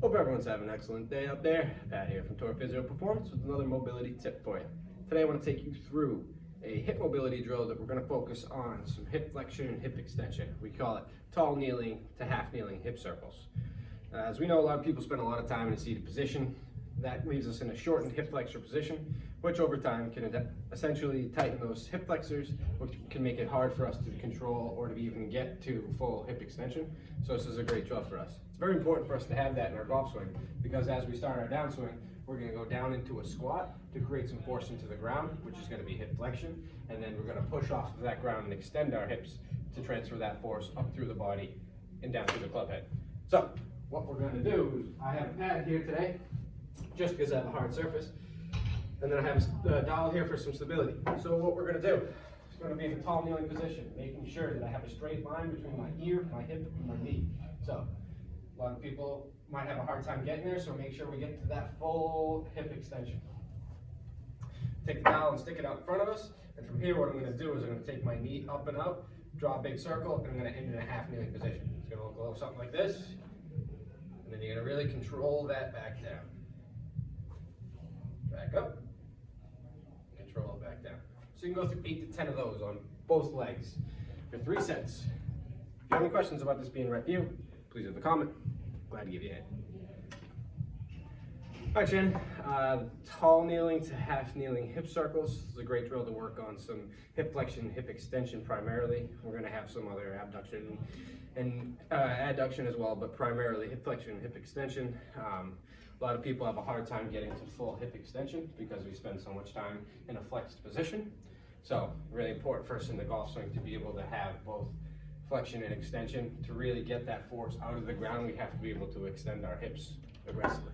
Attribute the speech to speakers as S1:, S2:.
S1: Hope everyone's having an excellent day out there. Pat here from Tour Physio Performance with another mobility tip for you. Today I want to take you through a hip mobility drill that we're going to focus on some hip flexion and hip extension. We call it tall kneeling to half kneeling hip circles. As we know, a lot of people spend a lot of time in a seated position. That leaves us in a shortened hip flexor position, which over time can essentially tighten those hip flexors, which can make it hard for us to control or to even get to full hip extension. So this is a great drill for us. It's very important for us to have that in our golf swing, because as we start our downswing, we're going to go down into a squat to create some force into the ground, which is going to be hip flexion, and then we're going to push off of that ground and extend our hips to transfer that force up through the body and down through the club head. So what we're going to do is, I have a pad here today, just because I have a hard surface, and then I have a dowel here for some stability. So what we're going to do is going to be in a tall kneeling position, making sure that I have a straight line between my ear, my hip, and my knee. So a lot of people might have a hard time getting there, so make sure we get to that full hip extension. Take the dowel and stick it out in front of us, and from here what I'm going to do is I'm going to take my knee up and out, draw a big circle, and I'm going to end in a half kneeling position. It's going to look a little something like this, and then you're going to really control that back down. Back up, control it back down. So you can go through 8 to 10 of those on both legs for 3 sets. If you have any questions about this being rep view, please leave a comment. Glad to give you a hand. All right, Shannon. Tall kneeling to half kneeling hip circles. This is a great drill to work on some hip flexion, hip extension primarily. We're going to have some other abduction and adduction as well, but primarily hip flexion and hip extension. A lot of people have a hard time getting to full hip extension because we spend so much time in a flexed position. So really important for us in the golf swing to be able to have both flexion and extension. To really get that force out of the ground, we have to be able to extend our hips aggressively.